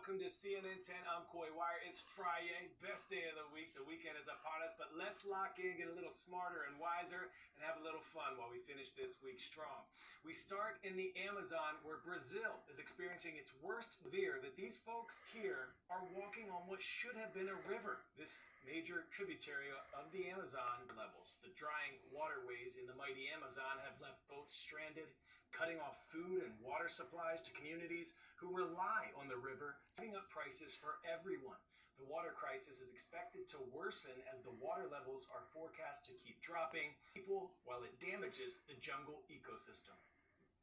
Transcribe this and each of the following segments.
welcome to CNN 10. I'm Coy Wire. It's Friday, best day of the week. The weekend is upon us, but let's lock in, get a little smarter and wiser, and have a little fun while we finish this week strong. We start in the Amazon, where Brazil is experiencing its worst severe that these folks here are walking on what should have been a river. This major tributary of the Amazon levels. The drying waterways in the mighty Amazon have left boats stranded, cutting off food and water supplies to communities who rely on the river, driving up prices for everyone. The water crisis is expected to worsen as the water levels are forecast to keep dropping people while it damages the jungle ecosystem.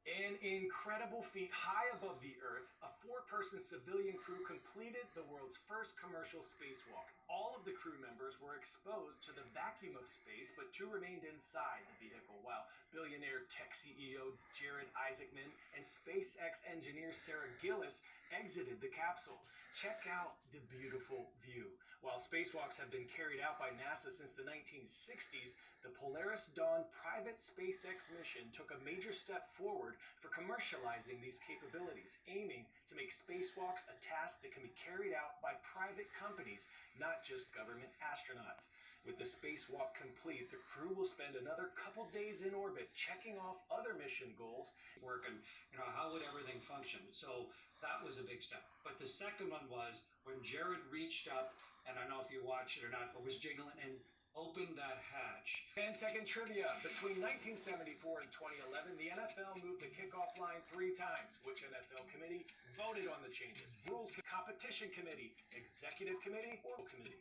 An incredible feat high above the Earth, a four-person civilian crew completed the world's first commercial spacewalk. All of the crew members were exposed to the vacuum of space, but two remained inside the vehicle, while billionaire tech CEO Jared Isaacman and SpaceX engineer Sarah Gillis exited the capsule. Check out the beautiful view. While spacewalks have been carried out by NASA since the 1960s, the Polaris Dawn private SpaceX mission took a major step forward for commercializing these capabilities, aiming to make spacewalks a task that can be carried out by private companies, not just government astronauts. With the spacewalk complete, the crew will spend another couple days in orbit checking off other mission goals. Working, how would everything function? So that was a big step. But the second one was when Jared reached up, and I don't know if you watched it or not, but was jiggling and opened that hatch. 10-second trivia. Between 1974 and 2011, the NFL moved the kickoff line 3 times. Which NFL committee voted on the changes? Rules Competition Committee, Executive Committee, or Committee?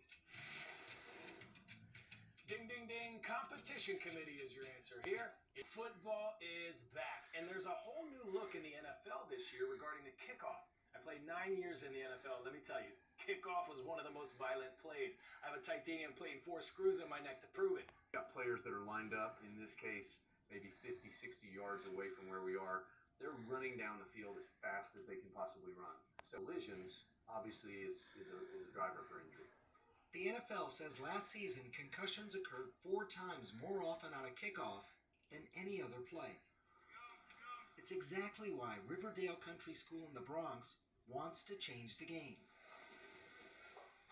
Ding, ding, ding. Competition Committee is your answer here. Football is back, and there's a whole new look in the NFL this year regarding the kickoff. I played 9 years in the NFL. Let me tell you, kickoff was one of the most violent plays. I have a titanium plate and 4 screws in my neck to prove it. Got players that are lined up, in this case, maybe 50, 60 yards away from where we are. They're running down the field as fast as they can possibly run. So collisions, obviously, is a driver for injury. The NFL says last season concussions occurred 4 times more often on a kickoff than any other play. It's exactly why Riverdale Country School in the Bronx wants to change the game.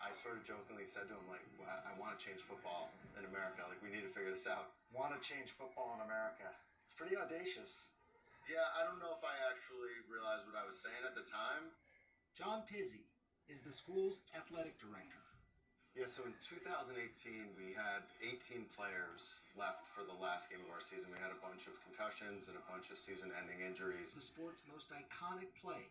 I sort of jokingly said to him, I want to change football in America. We need to figure this out. Want to change football in America. It's pretty audacious. Yeah, I don't know if I actually realized what I was saying at the time. John Pizzi is the school's athletic director. Yeah, so in 2018, we had 18 players left for the last game of our season. We had a bunch of concussions and a bunch of season-ending injuries. The sport's most iconic play.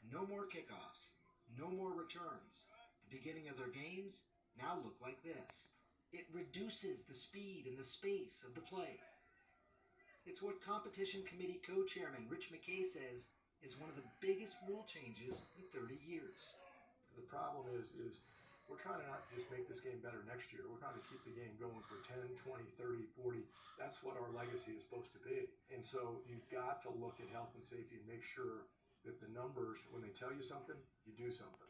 No more kickoffs. No more returns. The beginning of their games now look like this. It reduces the speed and the space of the play. It's what Competition Committee co-chairman Rich McKay says is one of the biggest rule changes in 30 years. The problem is we're trying to not just make this game better next year. We're trying to keep the game going for 10, 20, 30, 40. That's what our legacy is supposed to be. And so you've got to look at health and safety and make sure that the numbers, when they tell you something, you do something.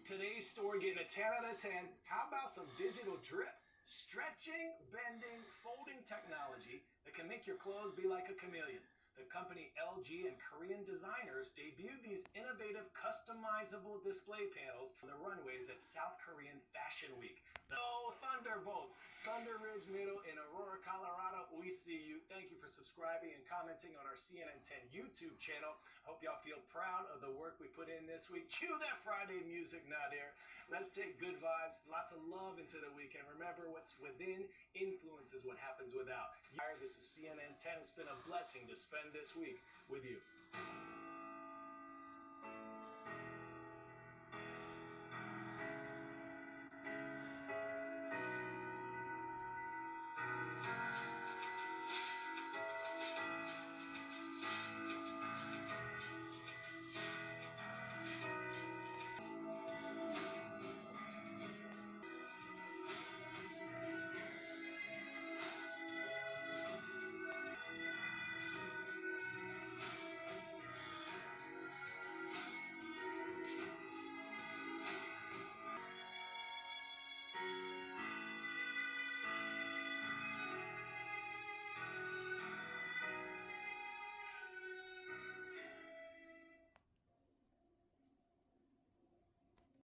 Today's story getting a 10 out of 10. How about some digital drip? Stretching, bending, folding technology that can make your clothes be like a chameleon. The company LG and Korean designers debuted these innovative customizable display panels on the runways at South Korean Fashion Week. Oh, Thunderbolts! Thunder Ridge Middle in Aurora, Colorado. We see you. Thank you for subscribing and commenting on our CNN 10 YouTube channel. Hope y'all feel proud of the work we put in this week. Cue that Friday music, Nadir. Let's take good vibes, lots of love into the week, and remember, what's within influences what happens without. This is CNN 10. It's been a blessing to spend this week with you.